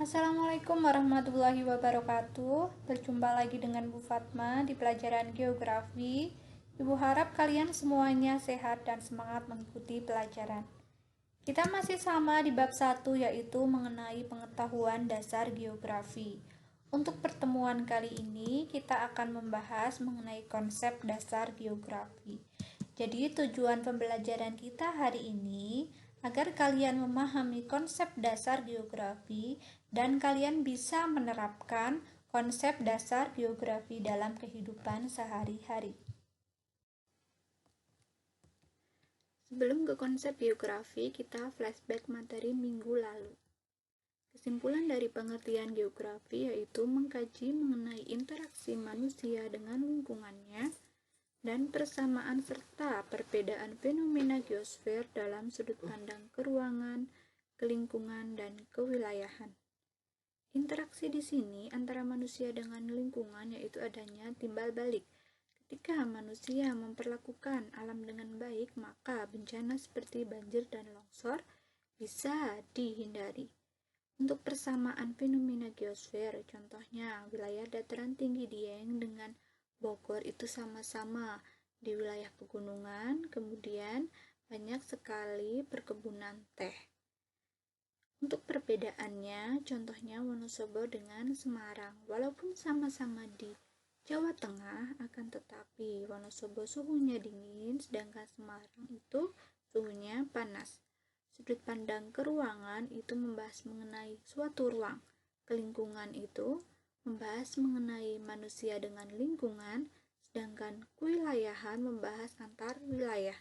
Assalamualaikum warahmatullahi wabarakatuh. Berjumpa lagi dengan Bu Fatma di pelajaran geografi. Ibu harap kalian semuanya sehat dan semangat mengikuti pelajaran. Kita masih sama di bab 1, yaitu mengenai pengetahuan dasar geografi. Untuk pertemuan kali ini kita akan membahas mengenai konsep dasar geografi. Jadi tujuan pembelajaran kita hari ini agar kalian memahami konsep dasar geografi dan kalian bisa menerapkan konsep dasar geografi dalam kehidupan sehari-hari. Sebelum ke konsep geografi, kita flashback materi minggu lalu. Kesimpulan dari pengertian geografi yaitu mengkaji mengenai interaksi manusia dengan lingkungannya dan persamaan serta perbedaan fenomena geosfer dalam sudut pandang keruangan, kelingkungan, dan kewilayahan. Interaksi di sini antara manusia dengan lingkungan yaitu adanya timbal balik. Ketika manusia memperlakukan alam dengan baik, maka bencana seperti banjir dan longsor bisa dihindari. Untuk persamaan fenomena geosfer, contohnya wilayah dataran tinggi Dieng dengan Bogor itu sama-sama di wilayah pegunungan, kemudian banyak sekali perkebunan teh. Untuk perbedaannya, contohnya Wonosobo dengan Semarang. Walaupun sama-sama di Jawa Tengah, akan tetapi Wonosobo suhunya dingin, sedangkan Semarang itu suhunya panas. Sudut pandang keruangan itu membahas mengenai suatu ruang. Kelingkungan itu membahas mengenai manusia dengan lingkungan, sedangkan kewilayahan membahas antar wilayah.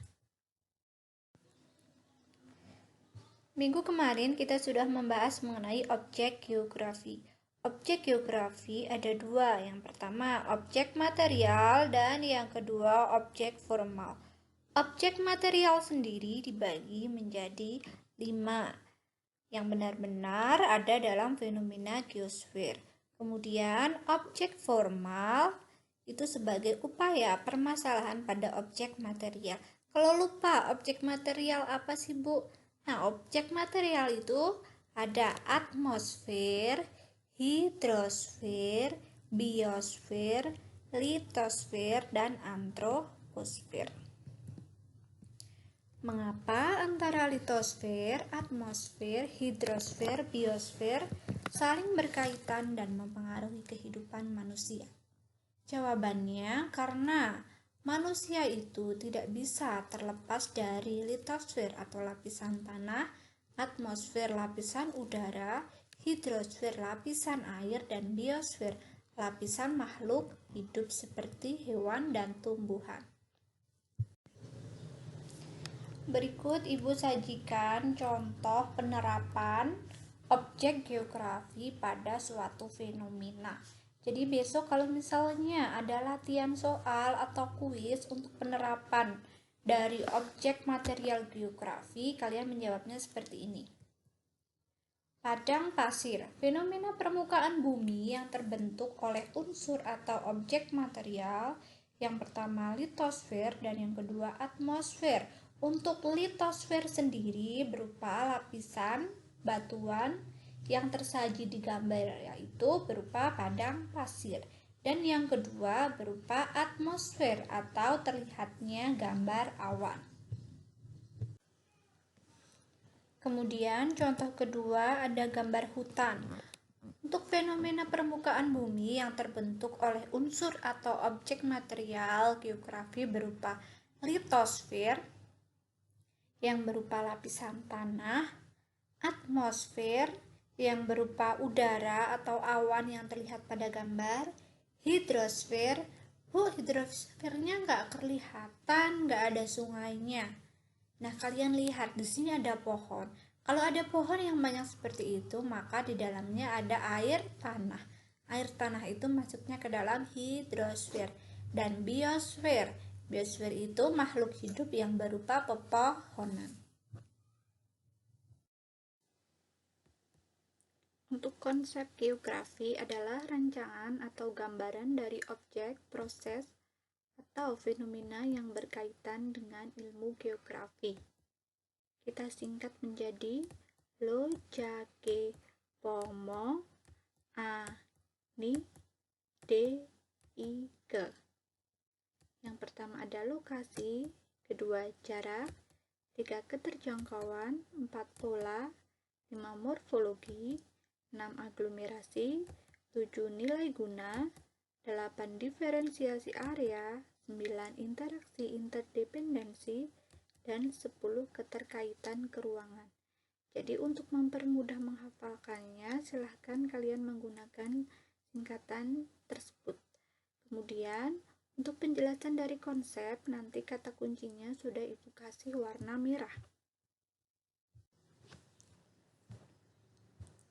Minggu kemarin kita sudah membahas mengenai objek geografi. Objek geografi ada dua, yang pertama objek material dan yang kedua objek formal. Objek material sendiri dibagi menjadi 5 yang benar-benar ada dalam fenomena geosfer. Kemudian objek formal itu sebagai upaya permasalahan pada objek material. Kalau lupa objek material apa sih Bu? Nah, objek material itu ada atmosfer, hidrosfer, biosfer, litosfer, dan antroposfer. Mengapa antara litosfer, atmosfer, hidrosfer, biosfer saling berkaitan dan mempengaruhi kehidupan manusia? Jawabannya karena manusia itu tidak bisa terlepas dari litosfer atau lapisan tanah, atmosfer lapisan udara, hidrosfer lapisan air, dan biosfer lapisan makhluk hidup seperti hewan dan tumbuhan. Berikut Ibu sajikan contoh penerapan objek geografi pada suatu fenomena. Jadi besok kalau misalnya ada latihan soal atau kuis untuk penerapan dari objek material geografi, kalian menjawabnya seperti ini. Padang pasir, fenomena permukaan bumi yang terbentuk oleh unsur atau objek material, yang pertama litosfer dan yang kedua atmosfer. Untuk litosfer sendiri berupa lapisan batuan yang tersaji di gambar yaitu berupa padang pasir. Dan yang kedua berupa atmosfer atau terlihatnya gambar awan. Kemudian contoh kedua ada gambar hutan. Untuk fenomena permukaan bumi yang terbentuk oleh unsur atau objek material geografi berupa litosfer yang berupa lapisan tanah, atmosfer yang berupa udara atau awan yang terlihat pada gambar, hidrosfer. Hidrosfernya nggak kelihatan, nggak ada sungainya. Nah, kalian lihat di sini ada pohon. Kalau ada pohon yang banyak seperti itu, maka di dalamnya ada air tanah. Air tanah itu masuknya ke dalam hidrosfer. Dan biosfer. Biosfer itu makhluk hidup yang berupa pepohonan. Untuk konsep geografi adalah rancangan atau gambaran dari objek, proses, atau fenomena yang berkaitan dengan ilmu geografi. Kita singkat menjadi LOJAGE pomo, ani, de, ike. Yang pertama ada lokasi, kedua jarak, 3 keterjangkauan, 4 pola, 5 morfologi, 6 aglomerasi, 7 nilai guna, 8 diferensiasi area, 9 interaksi interdependensi, dan 10 keterkaitan keruangan. Jadi untuk mempermudah menghafalkannya, silahkan kalian menggunakan singkatan tersebut. Kemudian untuk penjelasan dari konsep, nanti kata kuncinya sudah Ibu kasih warna merah.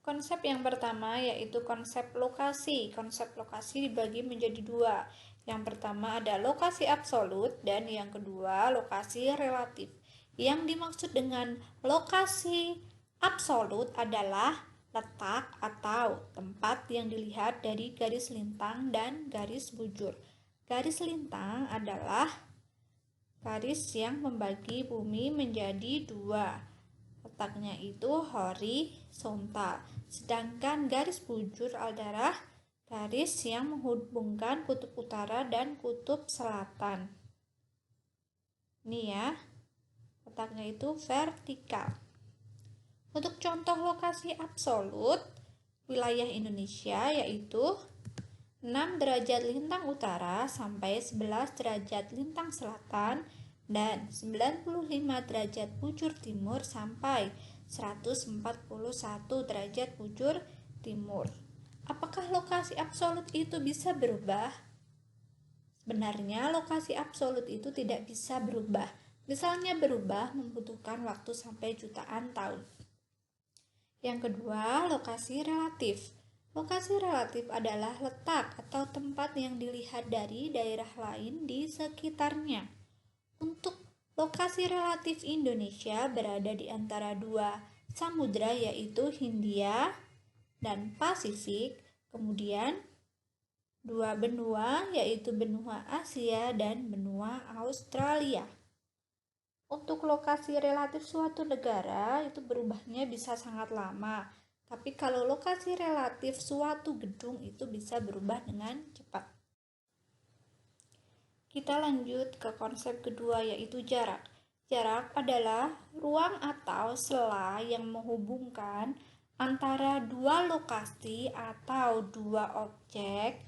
Konsep yang pertama yaitu konsep lokasi. Konsep lokasi dibagi menjadi dua. Yang pertama ada lokasi absolut dan yang kedua lokasi relatif. Yang dimaksud dengan lokasi absolut adalah letak atau tempat yang dilihat dari garis lintang dan garis bujur. Garis lintang adalah garis yang membagi bumi menjadi dua. Letaknya itu horizontal. Sedangkan garis bujur adalah garis yang menghubungkan kutub utara dan kutub selatan. Ini ya, letaknya itu vertikal. Untuk contoh lokasi absolut wilayah Indonesia yaitu 6 derajat lintang utara sampai 11 derajat lintang selatan dan 95 derajat bujur timur sampai 141 derajat bujur timur. Apakah lokasi absolut itu bisa berubah? Sebenarnya lokasi absolut itu tidak bisa berubah. Misalnya berubah membutuhkan waktu sampai jutaan tahun. Yang kedua, lokasi relatif. Lokasi relatif adalah letak atau tempat yang dilihat dari daerah lain di sekitarnya. Untuk lokasi relatif Indonesia berada di antara dua samudra yaitu Hindia dan Pasifik, kemudian dua benua yaitu benua Asia dan benua Australia. Untuk lokasi relatif suatu negara itu berubahnya bisa sangat lama. Tapi kalau lokasi relatif suatu gedung itu bisa berubah dengan cepat. Kita lanjut ke konsep kedua yaitu jarak. Jarak adalah ruang atau sela yang menghubungkan antara dua lokasi atau dua objek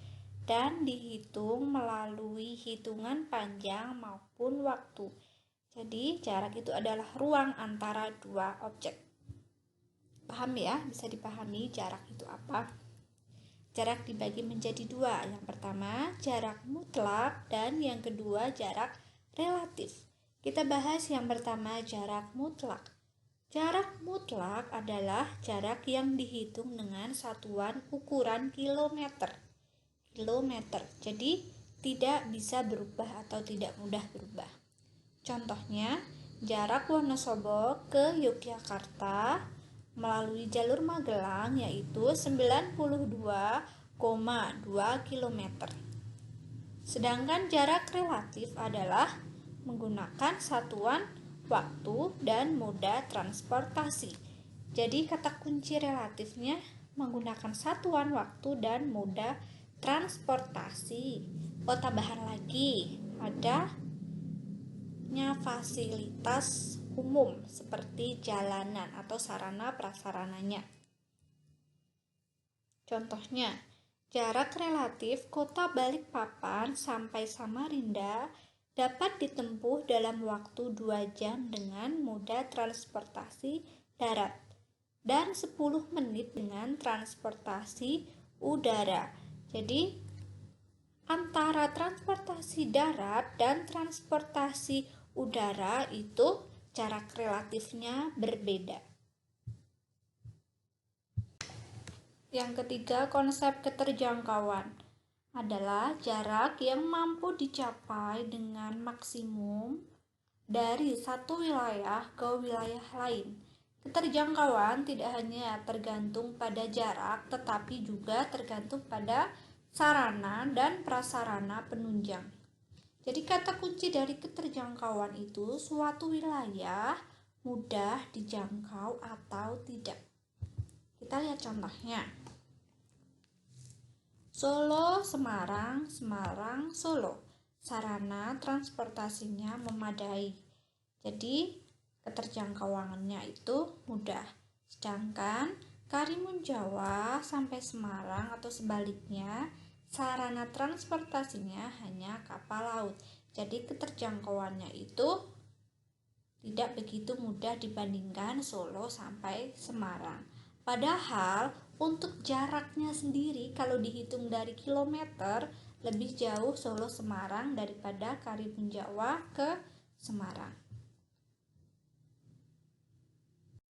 dan dihitung melalui hitungan panjang maupun waktu. Jadi jarak itu adalah ruang antara dua objek. Paham ya? Bisa dipahami jarak itu apa? Jarak dibagi menjadi dua. Yang pertama jarak mutlak dan yang kedua jarak relatif. Kita bahas yang pertama jarak mutlak. Jarak mutlak adalah jarak yang dihitung dengan satuan ukuran kilometer. Jadi tidak bisa berubah atau tidak mudah berubah. Contohnya jarak Wonosobo ke Yogyakarta melalui jalur Magelang yaitu 92,2 km. Sedangkan jarak relatif adalah menggunakan satuan waktu dan moda transportasi. Jadi kata kunci relatifnya menggunakan satuan waktu dan moda transportasi. Tambahan lagi adanya fasilitas umum seperti jalanan atau sarana prasarananya. Contohnya, jarak relatif Kota Balikpapan sampai Samarinda dapat ditempuh dalam waktu 2 jam dengan moda transportasi darat dan 10 menit dengan transportasi udara. Jadi, antara transportasi darat dan transportasi udara itu jarak relatifnya berbeda. Yang ketiga, konsep keterjangkauan adalah jarak yang mampu dicapai dengan maksimum dari satu wilayah ke wilayah lain. Keterjangkauan tidak hanya tergantung pada jarak, tetapi juga tergantung pada sarana dan prasarana penunjang. Jadi kata kunci dari keterjangkauan itu suatu wilayah mudah dijangkau atau tidak. Kita Kita lihat contohnya. Solo, Semarang, Semarang, Solo. Sarana transportasinya memadai. Jadi keterjangkauannya itu mudah. Sedangkan Karimun Jawa sampai Semarang atau sebaliknya, sarana transportasinya hanya kapal laut. Jadi keterjangkauannya itu tidak begitu mudah dibandingkan Solo sampai Semarang. Padahal untuk jaraknya sendiri kalau dihitung dari kilometer lebih jauh Solo Semarang daripada Karimun Jawa ke Semarang.